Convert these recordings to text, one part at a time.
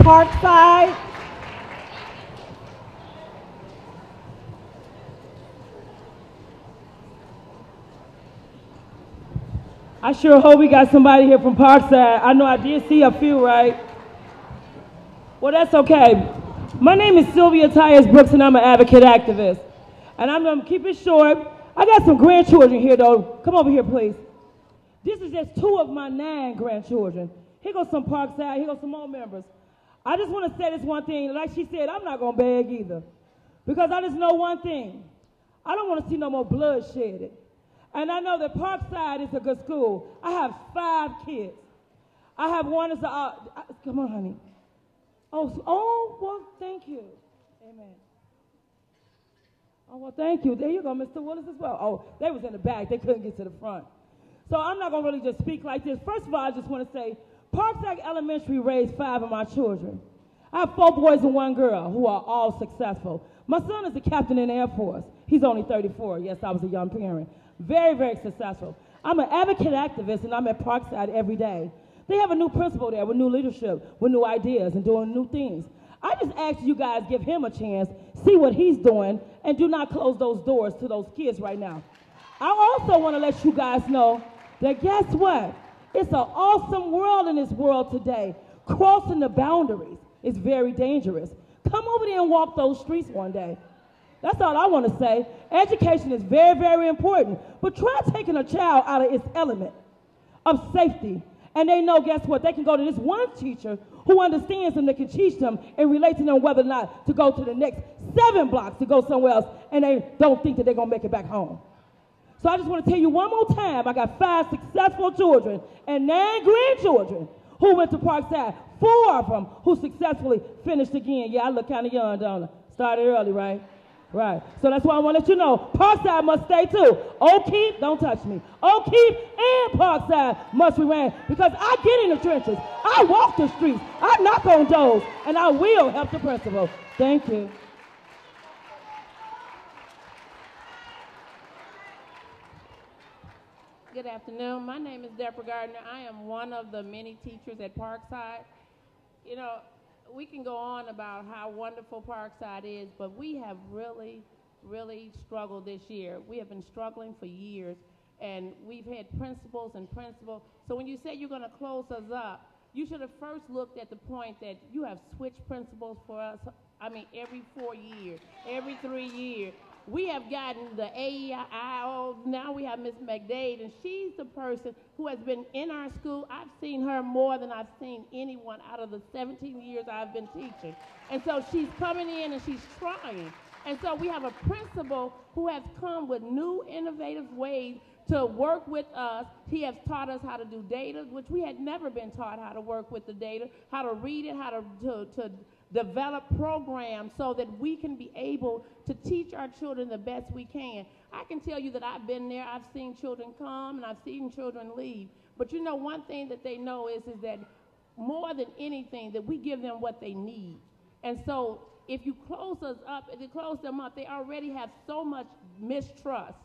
Parkside. I sure hope we got somebody here from Parkside. I know I did see a few, right? Well, that's okay. My name is Sylvia Tyus Brooks, and I'm an advocate activist. And I'm going to keep it short. I got some grandchildren here, though. Come over here, please. This is just 2 of my 9 grandchildren. Here goes some Parkside. Here goes some more members. I just want to say this one thing. Like she said, I'm not going to beg either. Because I just know one thing. I don't want to see no more blood shedded. And I know that Parkside is a good school. I have 5 kids. I have one as a, come on, honey. Oh, well, thank you. Amen. Oh, well, thank you. There you go, Mr. Willis as well. Oh, they was in the back. They couldn't get to the front. So I'm not going to really just speak like this. First of all, I just want to say, Parkside Elementary raised 5 of my children. I have 4 boys and 1 girl who are all successful. My son is a captain in the Air Force. He's only 34. Yes, I was a young parent. Very, very successful. I'm an advocate activist, and I'm at Parkside every day. They have a new principal there with new leadership, with new ideas, and doing new things. I just ask you guys give him a chance, see what he's doing, and do not close those doors to those kids right now. I also want to let you guys know that guess what? It's an awesome world in this world today. Crossing the boundaries is very dangerous. Come over there and walk those streets one day. That's all I want to say. Education is very, very important. But try taking a child out of its element of safety. And they know, guess what? They can go to this one teacher who understands them, that can teach them and relate to them whether or not to go to the next 7 blocks to go somewhere else, and they don't think that they're going to make it back home. So I just want to tell you one more time, I got 5 successful children and 9 grandchildren who went to Parkside, 4 of them who successfully finished again. Yeah, I look kind of young, don't I? Started early, right? Right. So that's why I want to let you know, Parkside must stay too. O'Keefe, don't touch me. O'Keefe and Parkside must remain, because I get in the trenches. I walk the streets. I knock on doors, and I will help the principal. Thank you. Good afternoon. My name is Deborah Gardner. I am one of the many teachers at Parkside. You know, we can go on about how wonderful Parkside is, but we have really, really struggled this year. We have been struggling for years, and we've had principals and principals. So when you say you're going to close us up, you should have first looked at the point that you have switched principals for us, every 4 years, every 3 years. We have gotten the AEIO, now we have Ms. McDade, and she's the person who has been in our school. I've seen her more than I've seen anyone out of the 17 years I've been teaching. And so she's coming in and she's trying. And so we have a principal who has come with new innovative ways to work with us. He has taught us how to do data, which we had never been taught how to work with the data, how to read it, how to develop programs so that we can be able to teach our children the best we can. I can tell you that I've been there. I've seen children come and I've seen children leave. But you know, one thing that they know is that more than anything, that we give them what they need. And so if you close us up, if you close them up, they already have so much mistrust.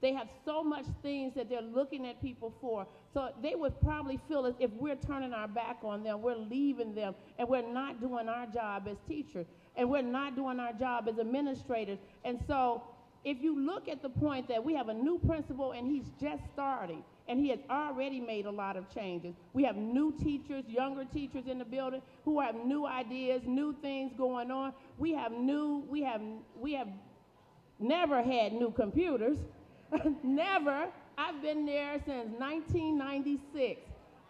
They have so much things that they're looking at people for. So they would probably feel as if we're turning our back on them, we're leaving them, and we're not doing our job as teachers, and we're not doing our job as administrators. And so if you look at the point that we have a new principal and he's just starting, and he has already made a lot of changes. We have new teachers, younger teachers in the building who have new ideas, new things going on. We have never had new computers. Never. I've been there since 1996.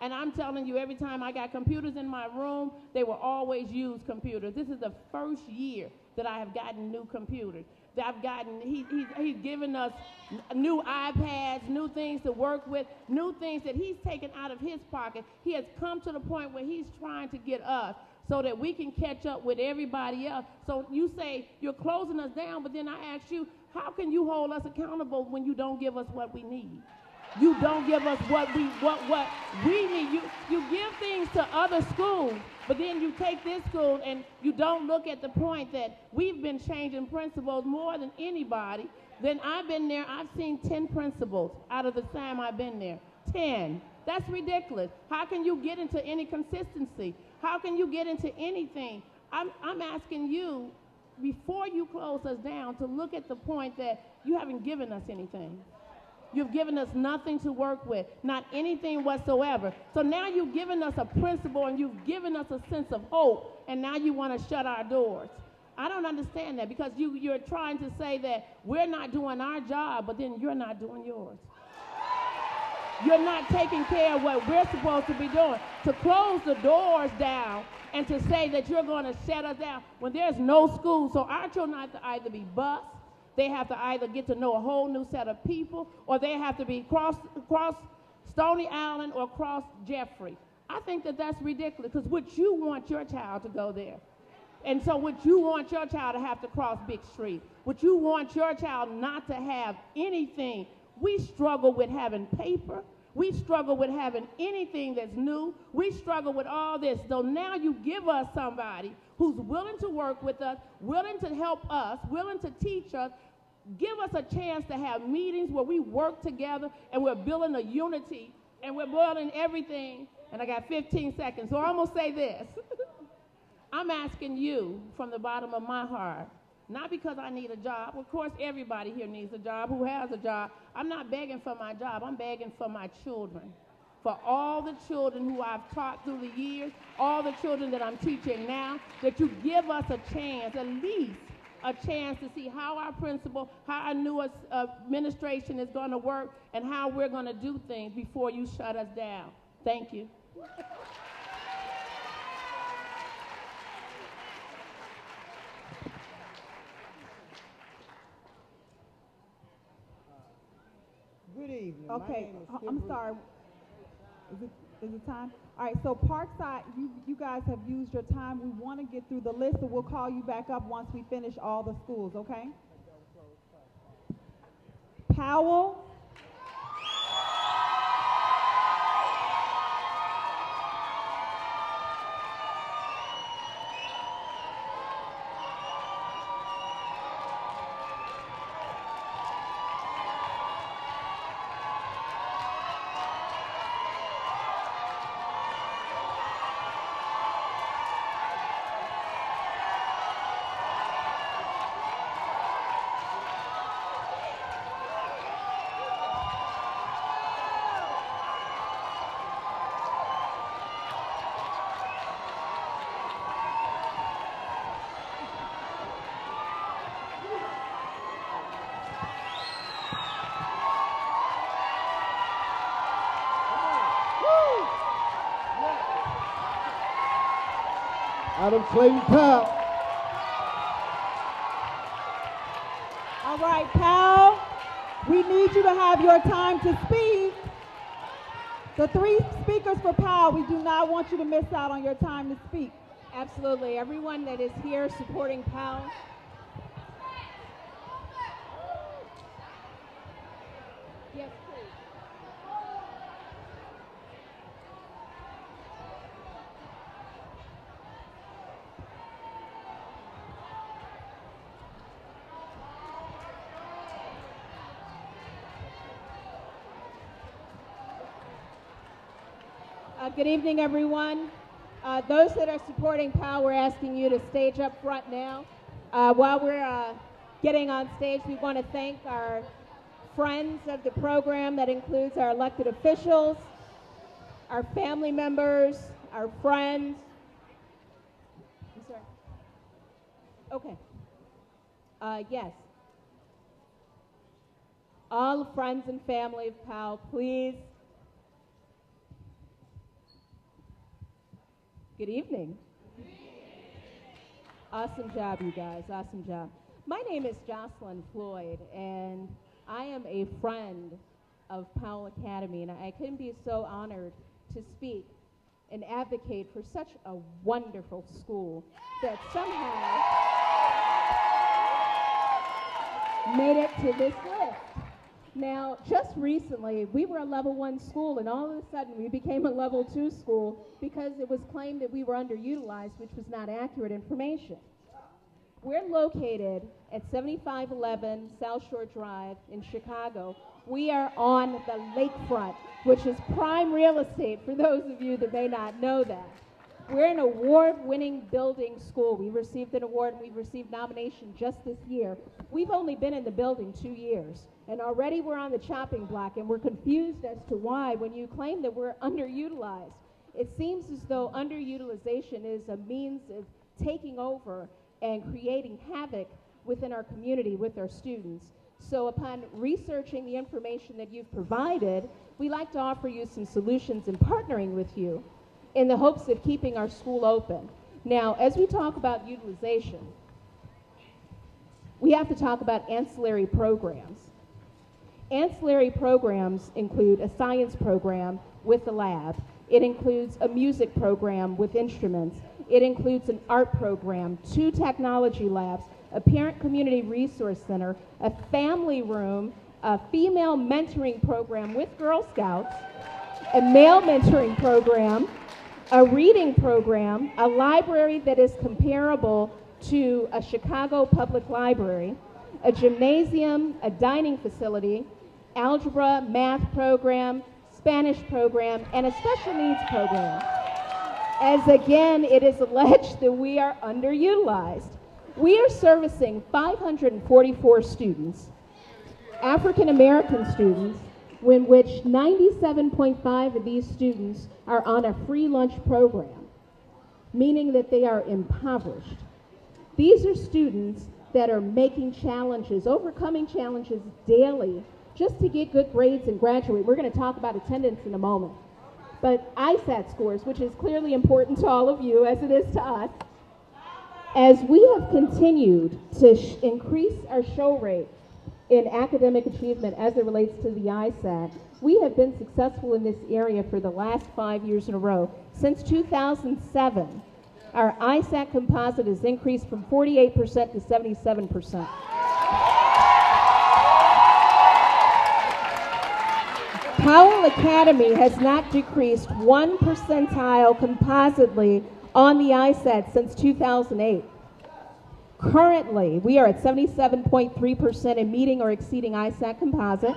And I'm telling you, every time I got computers in my room, they were always used computers. This is the first year that I have gotten new computers. That I've gotten, he's given us new iPads, new things to work with, new things that he's taken out of his pocket. He has come to the point where he's trying to get us so that we can catch up with everybody else. So you say you're closing us down, but then I ask you, how can you hold us accountable when you don't give us what we need? You don't give us what we need. You give things to other schools, but then you take this school and you don't look at the point that we've been changing principals more than anybody. Then I've been there, I've seen 10 principals out of the time I've been there. 10. That's ridiculous. How can you get into any consistency? How can you get into anything? I'm asking you, before you close us down, to look at the point that you haven't given us anything. You've given us nothing to work with, not anything whatsoever. So now you've given us a principle and you've given us a sense of hope, and now you want to shut our doors. I don't understand that, because you're trying to say that we're not doing our job, but then you're not doing yours. You're not taking care of what we're supposed to be doing. To close the doors down and to say that you're going to shut us down when there's no school. So our children have to either be bused, they have to either get to know a whole new set of people, or they have to be cross Stony Island or cross Jeffrey. I think that that's ridiculous, because would you want your child to go there? And so would you want your child to have to cross Big Street? Would you want your child not to have anything? We struggle with having paper. We struggle with having anything that's new. We struggle with all this. So now you give us somebody who's willing to work with us, willing to help us, willing to teach us, give us a chance to have meetings where we work together and we're building a unity and we're building everything. And I got 15 seconds, so I'm going to say this. I'm asking you from the bottom of my heart, not because I need a job. Of course, everybody here needs a job who has a job. I'm not begging for my job. I'm begging for my children, for all the children who I've taught through the years, all the children that I'm teaching now, that you give us a chance, at least a chance to see how our principal, how our new administration is going to work, and how we're going to do things before you shut us down. Thank you. Good evening. Okay, I'm sorry. Is it time? All right, so Parkside, you guys have used your time. We want to get through the list, so we'll call you back up once we finish all the schools, okay? Powell. Adam Clayton Powell. All right, Powell, we need you to have your time to speak. The 3 speakers for Powell, we do not want you to miss out on your time to speak. Absolutely. Everyone that is here supporting Powell. Yes, please. Good evening, everyone. Those that are supporting Powell, we're asking you to stage up front now. While we're getting on stage, we want to thank our friends of the program. That includes our elected officials, our family members, our friends. I'm sorry. Okay. Yes. All friends and family of Powell, please. Good evening. Awesome job, you guys. Awesome job. My name is Jocelyn Floyd, and I am a friend of Powell Academy, and I couldn't be so honored to speak and advocate for such a wonderful school that somehow made it to this list. Now, just recently, we were a level 1 school, and all of a sudden we became a level 2 school because it was claimed that we were underutilized, which was not accurate information. We're located at 7511 South Shore Drive in Chicago. We are on the lakefront, which is prime real estate for those of you that may not know that. We're an award-winning building school. We received an award and we've received nomination just this year. We've only been in the building 2 years, and already we're on the chopping block, and we're confused as to why when you claim that we're underutilized. It seems as though underutilization is a means of taking over and creating havoc within our community with our students. So upon researching the information that you've provided, we like to offer you some solutions and partnering with you in the hopes of keeping our school open. Now, as we talk about utilization, we have to talk about ancillary programs. Ancillary programs include a science program with a lab. It includes a music program with instruments. It includes an art program, 2 technology labs, a parent community resource center, a family room, a female mentoring program with Girl Scouts, a male mentoring program, a reading program, a library that is comparable to a Chicago public library, a gymnasium, a dining facility, algebra, math program, Spanish program, and a special needs program. As again, it is alleged that we are underutilized. We are servicing 544 students, African American students, in which 97.5 of these students are on a free lunch program, meaning that they are impoverished. These are students that are making challenges, overcoming challenges daily just to get good grades and graduate. We're going to talk about attendance in a moment. But ISAT scores, which is clearly important to all of you as it is to us, as we have continued to increase our show rate in academic achievement as it relates to the ISAT, we have been successful in this area for the last 5 years in a row. Since 2007, our ISAT composite has increased from 48% to 77%. Powell Academy has not decreased 1 percentile compositely on the ISAT since 2008. Currently, we are at 77.3% in meeting or exceeding ISAT composite.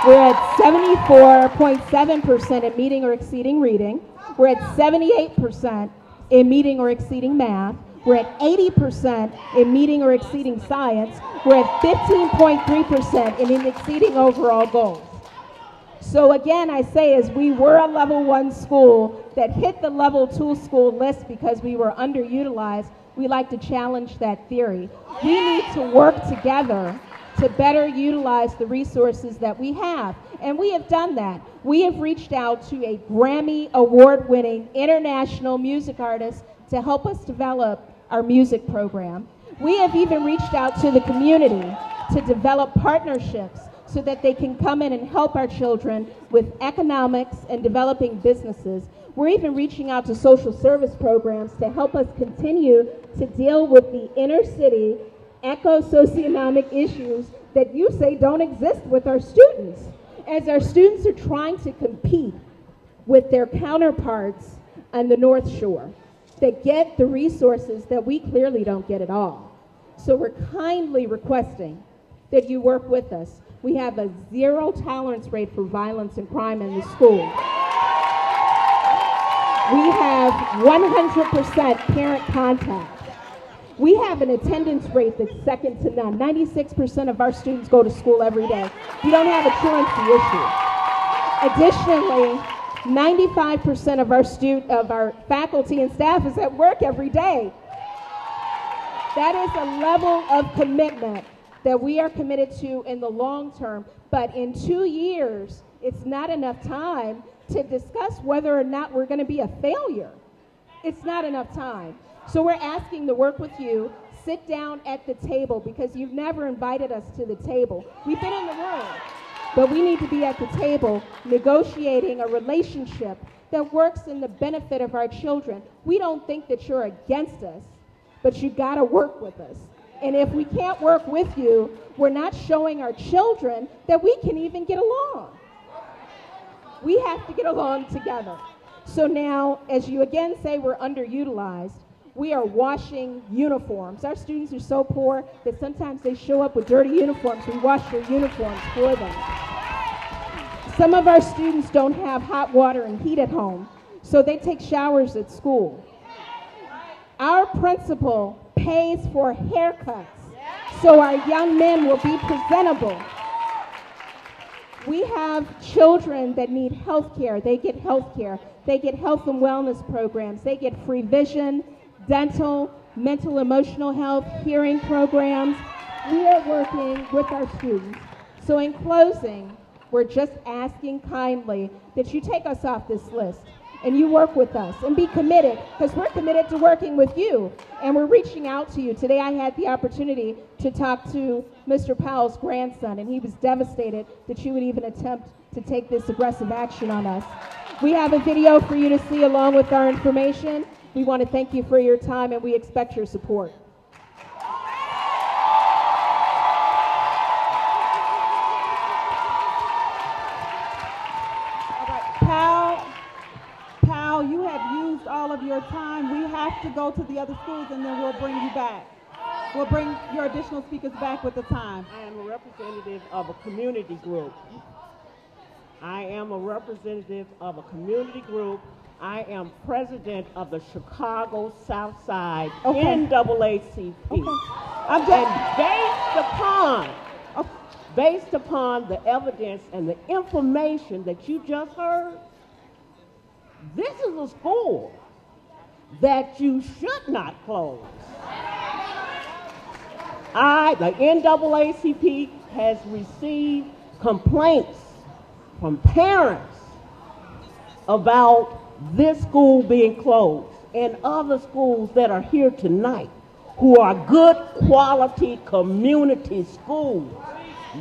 We're at 74.7% in meeting or exceeding reading. We're at 78% in meeting or exceeding math. We're at 80% in meeting or exceeding science. We're at 15.3% in exceeding overall goals. So again, I say, as we were a level 1 school that hit the level 2 school list because we were underutilized, we like to challenge that theory. We need to work together to better utilize the resources that we have. And we have done that. We have reached out to a Grammy award-winning international music artist to help us develop our music program. We have even reached out to the community to develop partnerships so that they can come in and help our children with economics and developing businesses. We're even reaching out to social service programs to help us continue to deal with the inner city eco-socioeconomic issues that you say don't exist with our students. As our students are trying to compete with their counterparts on the North Shore that get the resources that we clearly don't get at all. So we're kindly requesting that you work with us. We have a 0 tolerance rate for violence and crime in the school. We have 100% parent contact. We have an attendance rate that's second to none. 96% of our students go to school every day. We don't have a truancy issue. Additionally, 95% of our faculty and staff is at work every day. That is a level of commitment that we are committed to in the long term. But in 2 years, it's not enough time to discuss whether or not we're going to be a failure. It's not enough time. So we're asking to work with you, sit down at the table, because you've never invited us to the table. We've been in the room, but we need to be at the table negotiating a relationship that works in the benefit of our children. We don't think that you're against us, but you got to work with us. And if we can't work with you, we're not showing our children that we can even get along. We have to get along together. So now, as you again say we're underutilized, we are washing uniforms. Our students are so poor that sometimes they show up with dirty uniforms. We wash their uniforms for them. Some of our students don't have hot water and heat at home. so they take showers at school. Our principal pays for haircuts so our young men will be presentable. We have children that need health care. They get health care. They get health and wellness programs. They get free vision, dental, mental, emotional health, hearing programs. We are working with our students. So in closing, we're just asking kindly that you take us off this list and you work with us and be committed, because we're committed to working with you and we're reaching out to you. Today I had the opportunity to talk to Mr. Powell's grandson, and he was devastated that you would even attempt to take this aggressive action on us. We have a video for you to see along with our information. We want to thank you for your time and we expect your support. Pal, you have used all of your time. We have to go to the other schools and then we'll bring you back. We'll bring your additional speakers back with the time. I am a representative of a community group. I am president of the Chicago Southside NAACP. Okay. And based upon the evidence and the information that you just heard, this is a school that you should not close. The NAACP has received complaints from parents about this school being closed and other schools that are here tonight who are good quality community schools.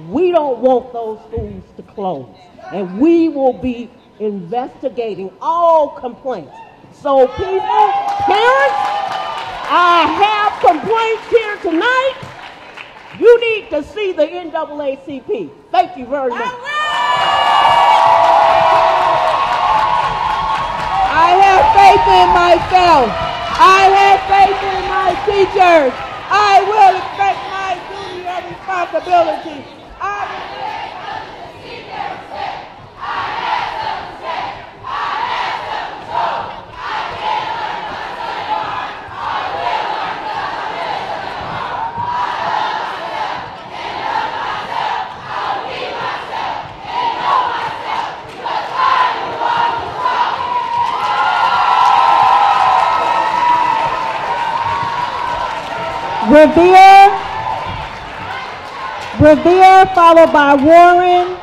We don't want those schools to close, and we will be investigating all complaints. So people, parents, I have complaints here tonight. You need to see the NAACP. Thank you very much. I have faith in myself. I have faith in my teachers. I will expect my duty and responsibility. Revere, followed by Warren.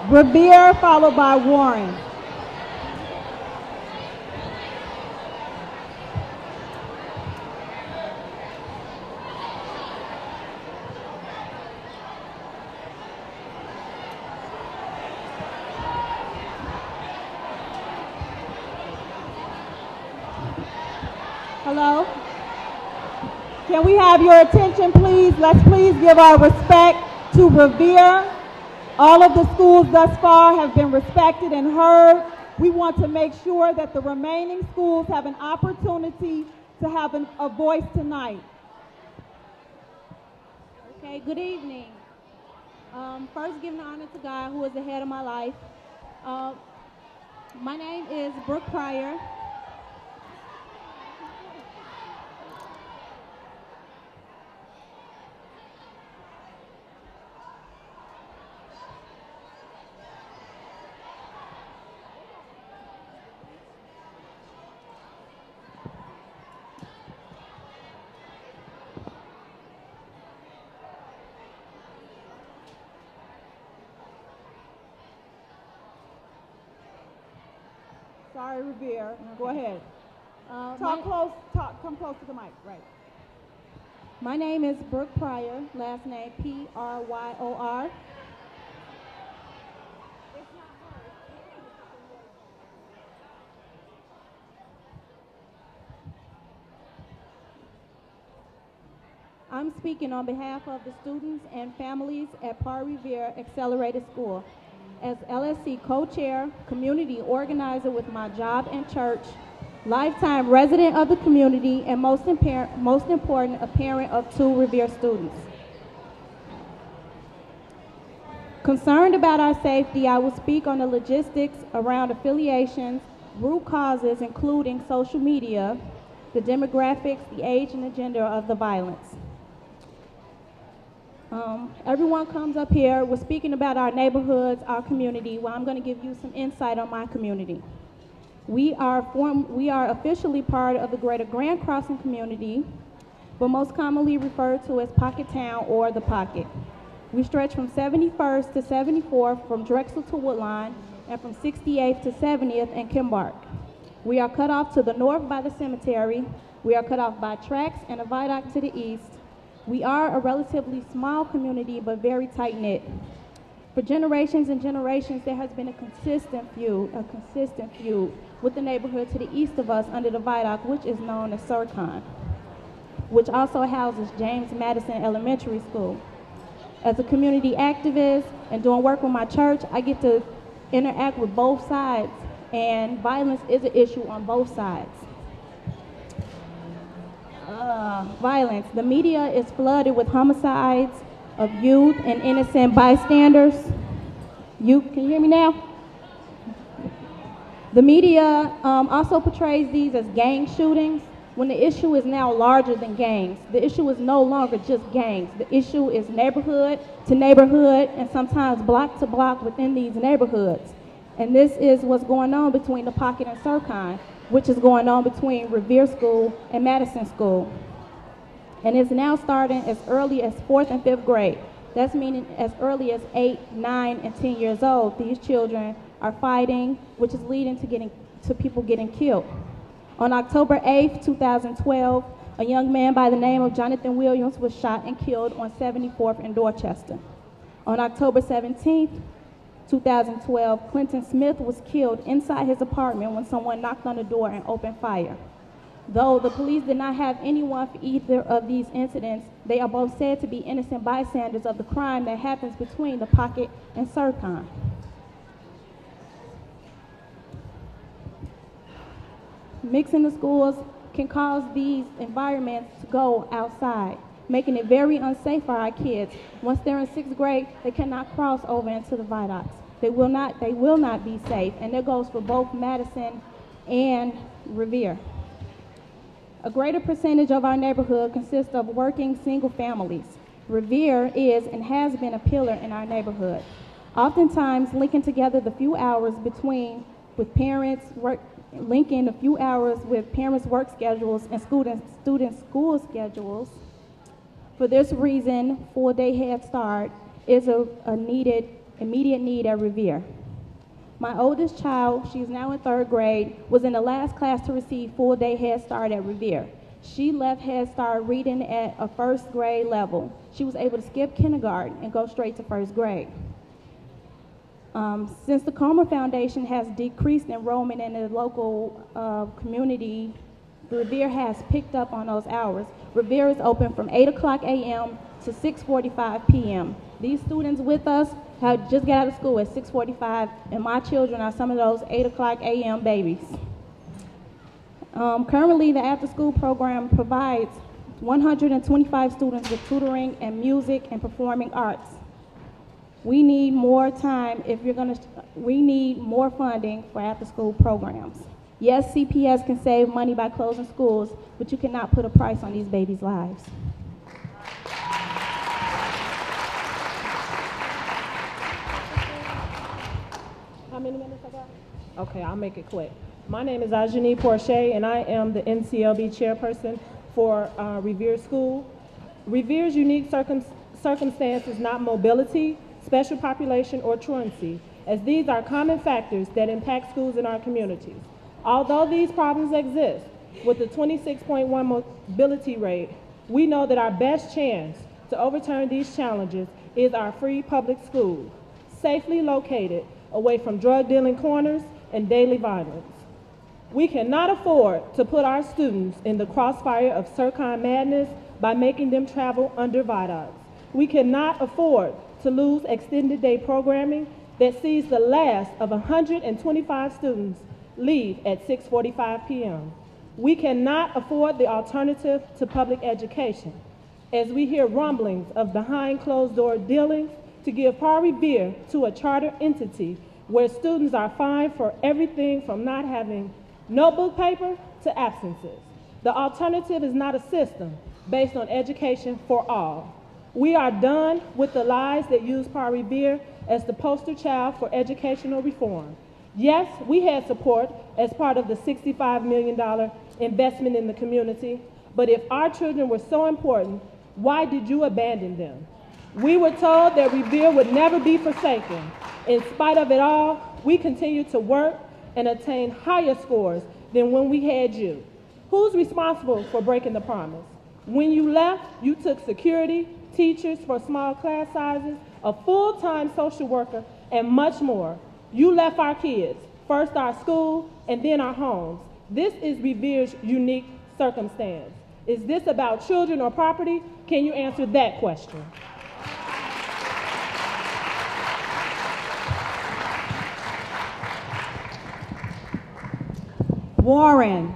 Revere, followed by Warren. Hello? Can we have your attention, please? Let's please give our respect to Revere. All of the schools thus far have been respected and heard. We want to make sure that the remaining schools have an opportunity to have a voice tonight. Okay, good evening. First, giving honor to God, who is the head of my life. My name is Brooke Pryor. Sorry, Revere. Go ahead. Come close to the mic, right. My name is Brooke Pryor, last name Pryor. I'm speaking on behalf of the students and families at Par Revere Accelerated School. As LSC co-chair, community organizer with my job and church, lifetime resident of the community, and most important, a parent of 2 Revere students. Concerned about our safety, I will speak on the logistics around affiliations, root causes including social media, the demographics, the age, and the gender of the violence. Everyone comes up here, we're speaking about our neighborhoods, our community. Well, I'm going to give you some insight on my community. We are officially part of the Greater Grand Crossing community, but most commonly referred to as Pocket Town or the Pocket. We stretch from 71st to 74th, from Drexel to Woodline, and from 68th to 70th in Kimbark. We are cut off to the north by the cemetery. We are cut off by tracks and a viaduct to the east. We are a relatively small community, but very tight-knit. For generations and generations, there has been a consistent feud with the neighborhood to the east of us under the viaduct, which is known as Surcon, which also houses James Madison Elementary School. As a community activist and doing work with my church, I get to interact with both sides, and violence is an issue on both sides. Violence. The media is flooded with homicides of youth and innocent bystanders. Can you hear me now? The media also portrays these as gang shootings, when the issue is now larger than gangs. The issue is no longer just gangs. The issue is neighborhood to neighborhood and sometimes block to block within these neighborhoods. And this is what's going on between the Pocket and Surcon, which is going on between Revere School and Madison School. And it's now starting as early as 4th and 5th grade. That's meaning as early as 8, 9, and 10 years old, these children are fighting, which is leading to people getting killed. On October 8th, 2012, a young man by the name of Jonathan Williams was shot and killed on 74th and Dorchester. On October 17th, 2012, Clinton Smith was killed inside his apartment when someone knocked on the door and opened fire. Though the police did not have anyone for either of these incidents, they are both said to be innocent bystanders of the crime that happens between the Pocket and Surcon. Mixing the schools can cause these environments to go outside, making it very unsafe for our kids. Once they're in 6th grade, they cannot cross over into the viaducts. They will not be safe, and that goes for both Madison and Revere. A greater percentage of our neighborhood consists of working single families. Revere is and has been a pillar in our neighborhood, oftentimes linking together the few hours with parents' work schedules and student school schedules. For this reason, full-day Head Start is a immediate need at Revere. My oldest child, she's now in 3rd grade, was in the last class to receive full-day Head Start at Revere. She left Head Start reading at a 1st grade level. She was able to skip kindergarten and go straight to 1st grade. Since the Comer Foundation has decreased enrollment in the local community, Revere has picked up on those hours. Revere is open from 8 o'clock a.m. to 6:45 p.m. These students with us have just got out of school at 6:45, and my children are some of those 8 o'clock a.m. babies. Currently, the after-school program provides 125 students with tutoring and music and performing arts. We need more time we need more funding for after-school programs. Yes, CPS can save money by closing schools, but you cannot put a price on these babies' lives. How many minutes I got? Okay, I'll make it quick. My name is Ajani Porche, and I am the NCLB chairperson for Revere School. Revere's unique circumstance is not mobility, special population, or truancy, as these are common factors that impact schools in our communities. Although these problems exist, with the 26.1 mobility rate, we know that our best chance to overturn these challenges is our free public school, safely located away from drug dealing corners and daily violence. We cannot afford to put our students in the crossfire of Circon madness by making them travel under viaducts. We cannot afford to lose extended day programming that sees the last of 125 students leave at 6:45 p.m. We cannot afford the alternative to public education, as we hear rumblings of behind closed door dealings to give Paul Revere to a charter entity where students are fined for everything from not having notebook paper to absences. The alternative is not a system based on education for all. We are done with the lies that use Paul Revere as the poster child for educational reform. Yes, we had support as part of the $65 million investment in the community, but if our children were so important, why did you abandon them? We were told that Revere would never be forsaken. In spite of it all, we continue to work and attain higher scores than when we had you. Who's responsible for breaking the promise? When you left, you took security, teachers for small class sizes, a full-time social worker, and much more. You left our kids, first our school, and then our homes. This is Revere's unique circumstance. Is this about children or property? Can you answer that question? Warren.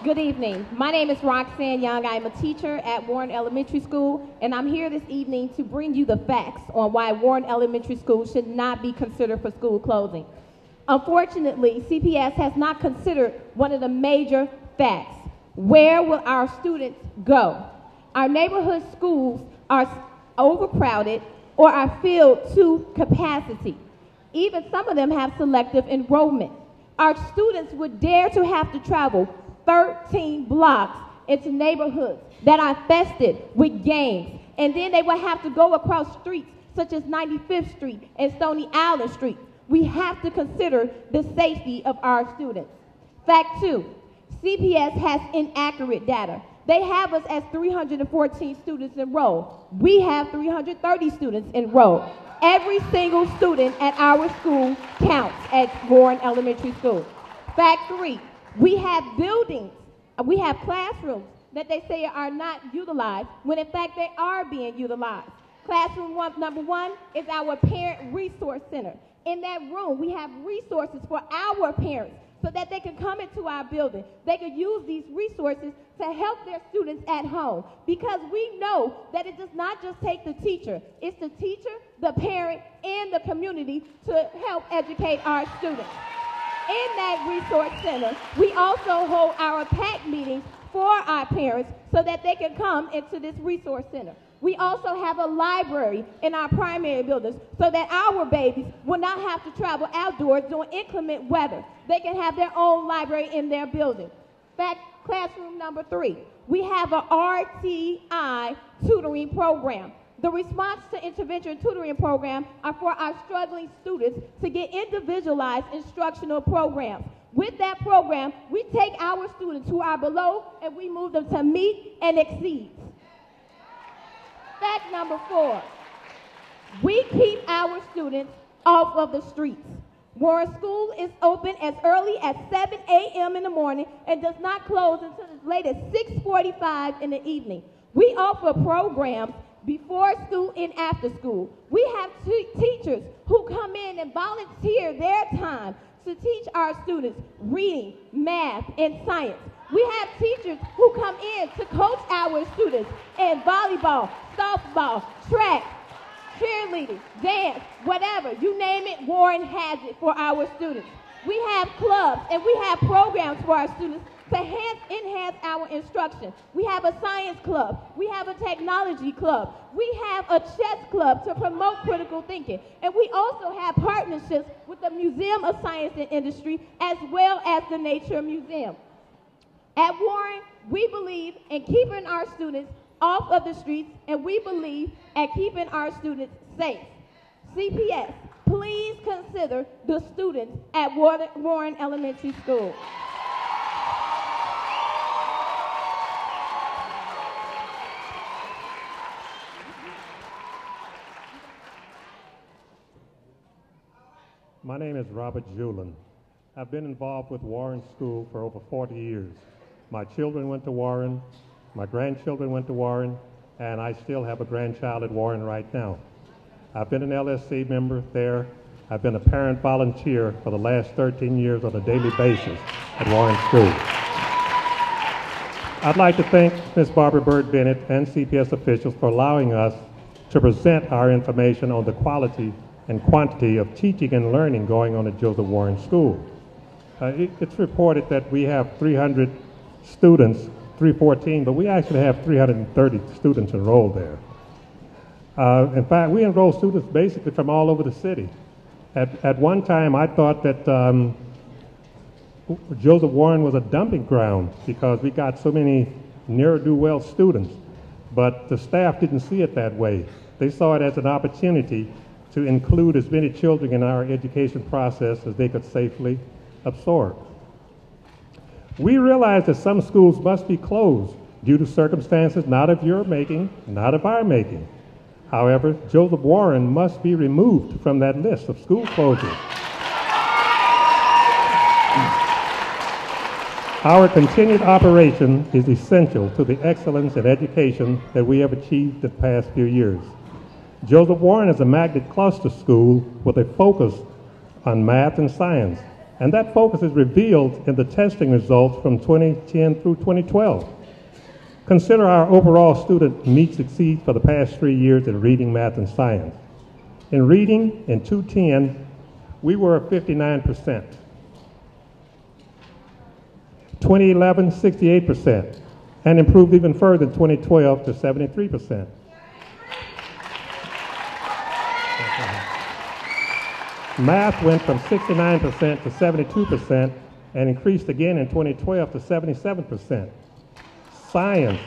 Good evening. My name is Roxanne Young. I am a teacher at Warren Elementary School, and I'm here this evening to bring you the facts on why Warren Elementary School should not be considered for school closing. Unfortunately, CPS has not considered one of the major facts. Where will our students go? Our neighborhood schools are overcrowded or are filled to capacity. Even some of them have selective enrollment. Our students would dare to have to travel 13 blocks into neighborhoods that are infested with gangs. And then they will have to go across streets such as 95th Street and Stony Island Street. We have to consider the safety of our students. Fact 2, CPS has inaccurate data. They have us as 314 students enrolled. We have 330 students enrolled. Every single student at our school counts at Warren Elementary School. Fact 3, we have buildings, we have classrooms that they say are not utilized, when in fact they are being utilized. Classroom number 1 is our Parent Resource Center. In that room, we have resources for our parents so that they can come into our building. They can use these resources to help their students at home, because we know that it does not just take the teacher. It's the teacher, the parent, and the community to help educate our students. In that resource center, we also hold our PAC meetings for our parents so that they can come into this resource center. We also have a library in our primary buildings so that our babies will not have to travel outdoors during inclement weather. They can have their own library in their building. Fact, classroom number 3, we have a RTI tutoring program. The response to intervention tutoring program are for our struggling students to get individualized instructional programs. With that program, we take our students who are below and we move them to meet and exceed. Fact number 4, we keep our students off of the streets. Warren School is open as early as 7 a.m. in the morning and does not close until as late as 6:45 in the evening. We offer programs before school and after school. We have teachers who come in and volunteer their time to teach our students reading, math, and science. We have teachers who come in to coach our students in volleyball, softball, track, cheerleading, dance, whatever. You name it, Warren has it for our students. We have clubs and we have programs for our students to enhance our instruction. We have a science club. We have a technology club. We have a chess club to promote critical thinking. And we also have partnerships with the Museum of Science and Industry as well as the Nature Museum. At Warren, we believe in keeping our students off of the streets, and we believe at keeping our students safe. CPS, please consider the students at Warren Elementary School. My name is Robert Julin. I've been involved with Warren School for over 40 years. My children went to Warren, my grandchildren went to Warren, and I still have a grandchild at Warren right now. I've been an LSC member there. I've been a parent volunteer for the last 13 years on a daily basis at Warren School. I'd like to thank Ms. Barbara Bird Bennett and CPS officials for allowing us to present our information on the quality and quantity of teaching and learning going on at Joseph Warren School. It's reported that we have 300 students, 314, but we actually have 330 students enrolled there. In fact, we enroll students basically from all over the city. At one time, I thought that Joseph Warren was a dumping ground because we got so many ne'er-do-well students, but the staff didn't see it that way. They saw it as an opportunity to include as many children in our education process as they could safely absorb. We realize that some schools must be closed due to circumstances not of your making, not of our making. However, Joseph Warren must be removed from that list of school closures. Our continued operation is essential to the excellence in education that we have achieved the past few years. Joseph Warren is a magnet cluster school with a focus on math and science, and that focus is revealed in the testing results from 2010 through 2012. Consider our overall student meets/exceeds for the past 3 years in reading, math, and science. In reading, in 2010, we were at 59%. 2011, 68%, and improved even further in 2012 to 73%. Math went from 69% to 72% and increased again in 2012 to 77%. Science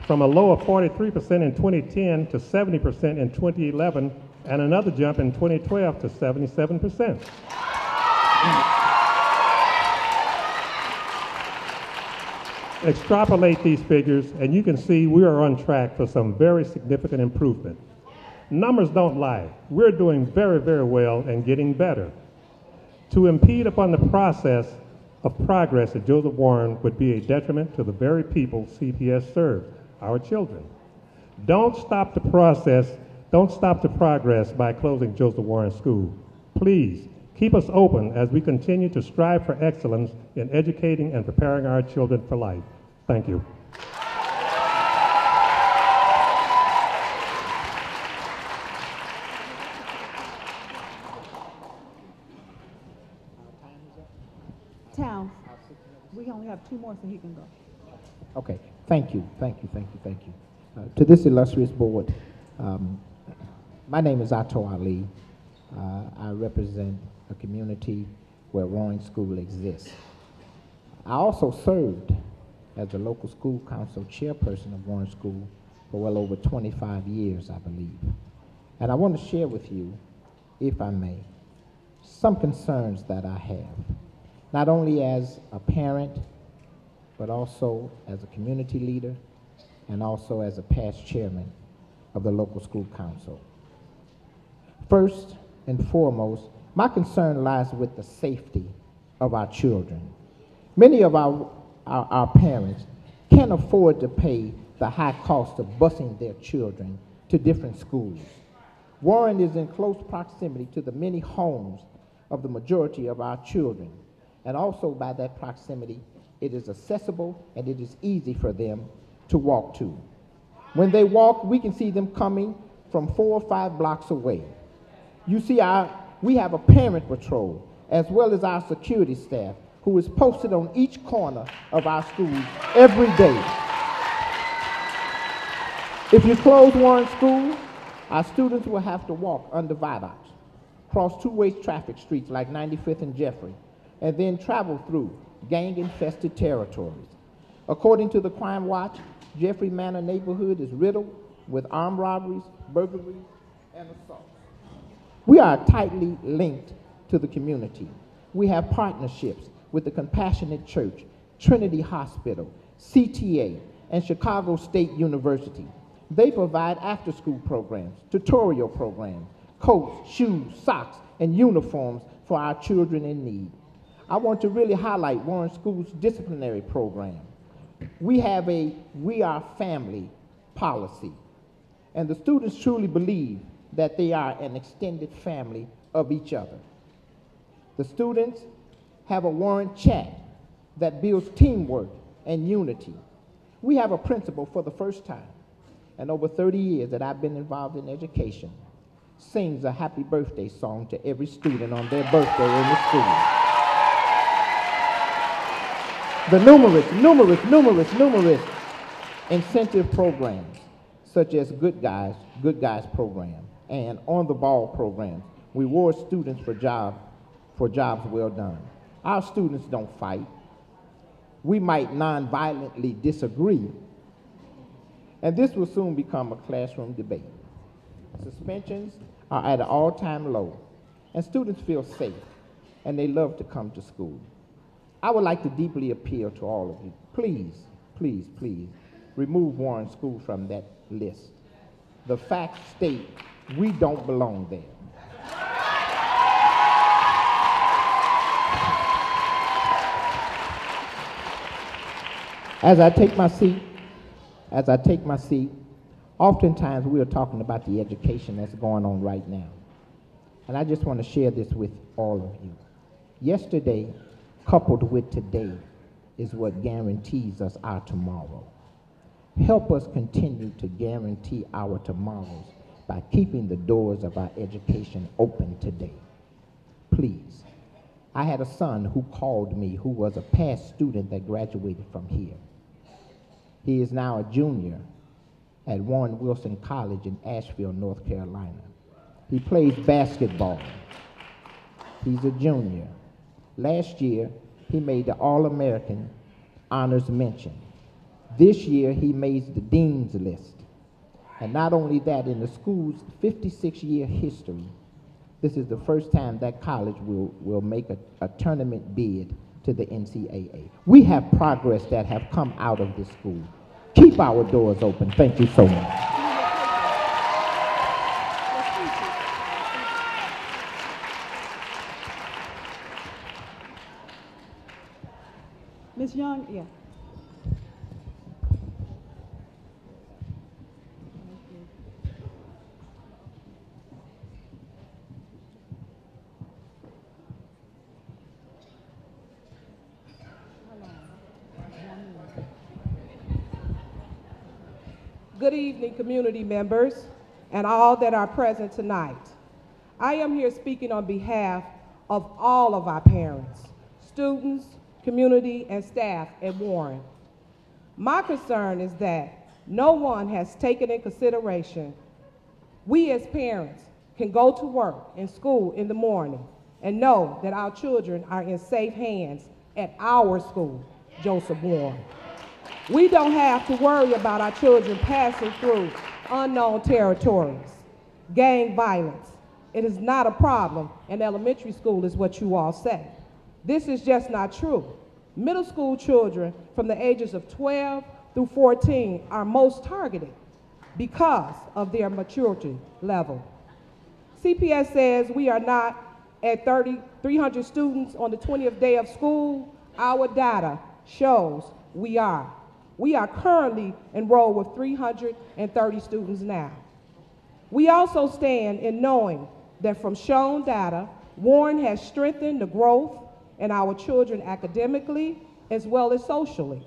from a low of 43% in 2010 to 70% in 2011 and another jump in 2012 to 77%. Extrapolate these figures and you can see we are on track for some very significant improvement. Numbers don't lie. We're doing very, very well and getting better. To impede upon the process of progress at Joseph Warren would be a detriment to the very people CPS serves, our children. Don't stop the process, don't stop the progress by closing Joseph Warren School. Please, keep us open as we continue to strive for excellence in educating and preparing our children for life. Thank you. Towns, we only have 2 more so he can go. Okay, thank you. To this illustrious board, my name is Ato Ali. I represent a community where Warren School exists. I also served as the local school council chairperson of Warren School for well over 25 years, I believe. And I want to share with you, if I may, some concerns that I have, not only as a parent, but also as a community leader, and also as a past chairman of the local school council. First and foremost, My concern lies with the safety of our children. Many of our parents can't afford to pay the high cost of busing their children to different schools. Warren is in close proximity to the many homes of the majority of our children, and also by that proximity, it is accessible and it is easy for them to walk to. When they walk, we can see them coming from 4 or 5 blocks away. You see, we have a parent patrol, as well as our security staff, who is posted on each corner of our schools every day. If you close Warren School, our students will have to walk under viaducts, cross two-way traffic streets like 95th and Jeffrey, and then travel through gang-infested territories. According to the Crime Watch, Jeffrey Manor neighborhood is riddled with armed robberies, burglaries, and assaults. We are tightly linked to the community. We have partnerships with the Compassionate Church, Trinity Hospital, CTA, and Chicago State University. They provide after-school programs, tutorial programs, coats, shoes, socks, and uniforms for our children in need. I want to really highlight Warren School's disciplinary program. We have a "We Are Family" policy, and the students truly believe that they are an extended family of each other. The students have a Warren chat that builds teamwork and unity. We have a principal for the first time, and over 30 years that I've been involved in education, sings a happy birthday song to every student on their birthday in the school. The numerous incentive programs, such as Good Guys program, and On the Ball programs, reward students for jobs well done. Our students don't fight. We might non-violently disagree, and this will soon become a classroom debate. Suspensions are at an all-time low, and students feel safe, and they love to come to school. I would like to deeply appeal to all of you. Please, please, please, remove Warren School from that list. The facts state we don't belong there. As I take my seat, oftentimes we are talking about the education that's going on right now. And I just want to share this with all of you. Yesterday, coupled with today, is what guarantees us our tomorrow. Help us continue to guarantee our tomorrows by keeping the doors of our education open today. Please. I had a son who called me who was a past student that graduated from here. He is now a junior at Warren Wilson College in Asheville, North Carolina. He plays basketball. He's a junior. Last year, he made the All-American honors mention. This year, he made the dean's list. And not only that, in the school's 56-year history, this is the first time that college will make a tournament bid to the NCAA. We have progress that have come out of this school. Keep our doors open. Thank you so much. Ms. Young, yeah. Good evening, community members, and all that are present tonight. I am here speaking on behalf of all of our parents, students, community, and staff at Warren. My concern is that no one has taken in consideration we as parents can go to work and school in the morning and know that our children are in safe hands at our school, Joseph Warren. We don't have to worry about our children passing through unknown territories, gang violence. It is not a problem in elementary school is what you all say. This is just not true. Middle school children from the ages of 12 through 14 are most targeted because of their maturity level. CPS says we are not at 300 students on the 20th day of school, our data shows we are. We are currently enrolled with 330 students now. We also stand in knowing that from shown data, Warren has strengthened the growth in our children academically as well as socially.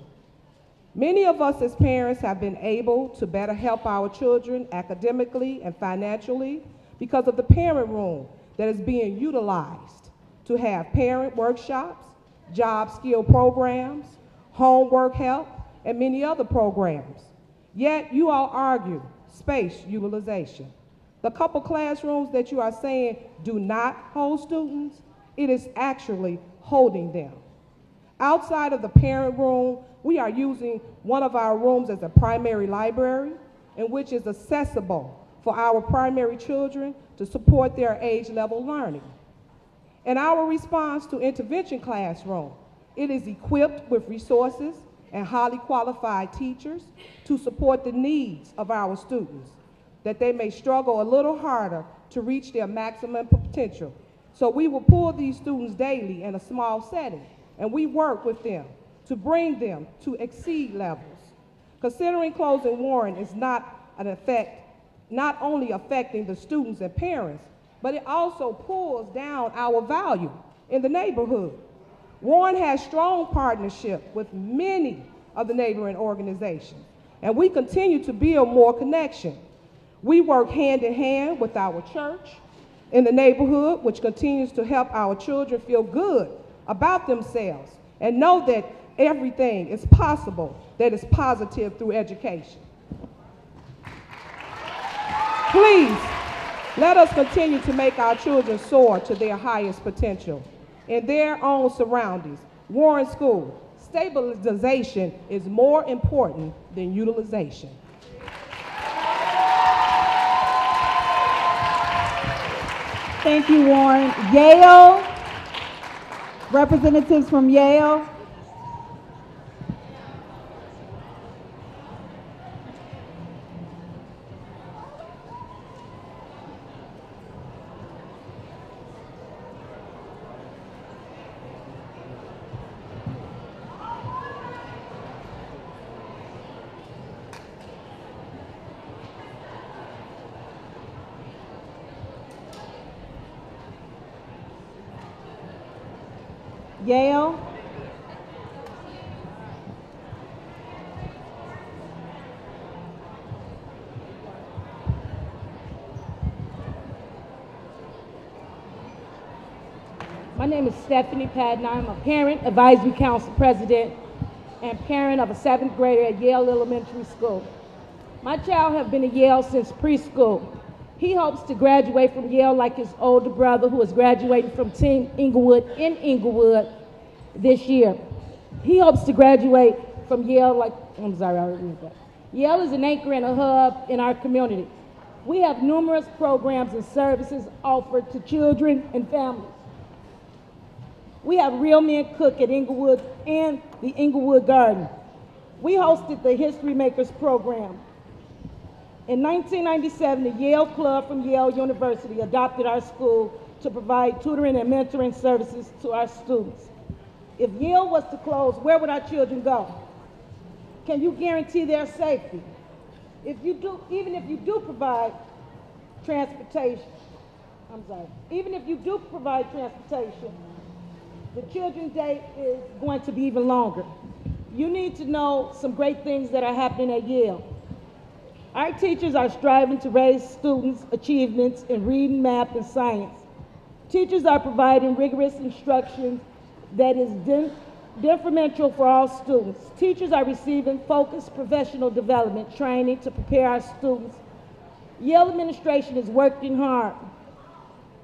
Many of us as parents have been able to better help our children academically and financially because of the parent room that is being utilized to have parent workshops, job skill programs, homework help, and many other programs. Yet you all argue space utilization. The couple classrooms that you are saying do not hold students, it is actually holding them. Outside of the parent room, we are using one of our rooms as a primary library, in which is accessible for our primary children to support their age-level learning. In our response to intervention classroom, it is equipped with resources and highly qualified teachers to support the needs of our students, that they may struggle a little harder to reach their maximum potential. So we will pull these students daily in a small setting, and we work with them to bring them to exceed levels. Considering closing Warren is not only affecting the students and parents, but it also pulls down our value in the neighborhood. Warren has strong partnership with many of the neighboring organizations, and we continue to build more connection. We work hand in hand with our church in the neighborhood, which continues to help our children feel good about themselves and know that everything is possible that is positive through education. Please, let us continue to make our children soar to their highest potential in their own surroundings. Warren School, stabilization is more important than utilization. Thank you, Warren. Yale, representatives from Yale. Yale. My name is Stephanie Patton. I'm a parent advisory council president and parent of a 7th grader at Yale Elementary School. My child has been at Yale since preschool. He hopes to graduate from Yale like his older brother, who is graduating from Team Inglewood in Inglewood this year. He hopes to graduate from Yale like, I'm sorry, I already read that. Yale is an anchor and a hub in our community. We have numerous programs and services offered to children and families. We have Real Men Cook at Inglewood and the Inglewood Garden. We hosted the History Makers program. In 1997, the Yale Club from Yale University adopted our school to provide tutoring and mentoring services to our students. If Yale was to close, where would our children go? Can you guarantee their safety? Even if you do provide transportation, the children's day is going to be even longer. You need to know some great things that are happening at Yale. Our teachers are striving to raise students' achievements in reading, math, and science. Teachers are providing rigorous instruction that is differential for all students. Teachers are receiving focused professional development training to prepare our students. Yale administration is working hard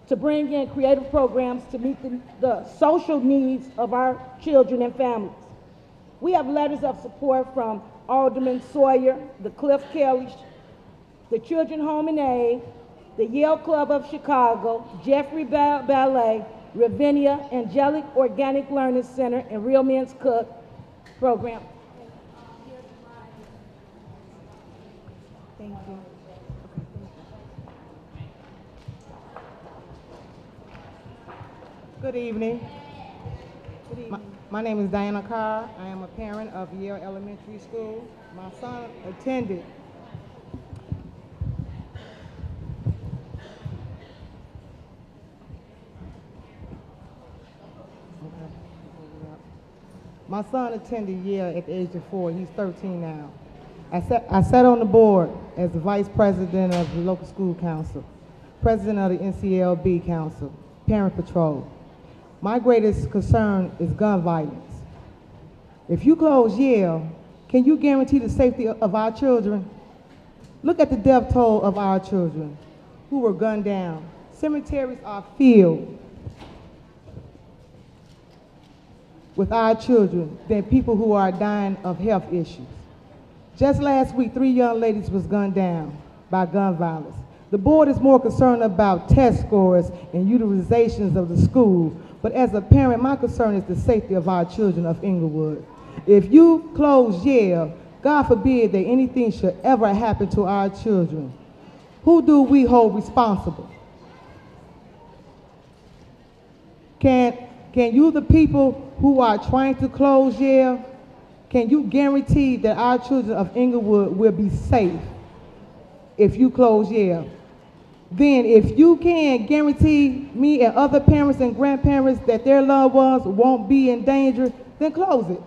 to bring in creative programs to meet the social needs of our children and families. We have letters of support from Alderman Sawyer, the Cliff Kelly, the Children Home and Aid, the Yale Club of Chicago, Jeffrey Ballet, Ravinia Angelic Organic Learning Center, and Real Men's Cook program. Thank you. Good evening. My name is Diana Carr. I am a parent of Yale Elementary School. My son attended Yale at the age of 4. He's 13 now. I sat on the board as the vice president of the local school council, president of the NCLB council, parent patrol. My greatest concern is gun violence. If you close Yale, can you guarantee the safety of our children? Look at the death toll of our children who were gunned down. Cemeteries are filled with our children than people who are dying of health issues. Just last week, 3 young ladies was gunned down by gun violence. The board is more concerned about test scores and utilizations of the school, but as a parent, my concern is the safety of our children of Inglewood. If you close Yale, God forbid that anything should ever happen to our children, who do we hold responsible? Can you, the people who are trying to close Yale, can you guarantee that our children of Inglewood will be safe if you close Yale? Then if you can guarantee me and other parents and grandparents that their loved ones won't be in danger, then close it.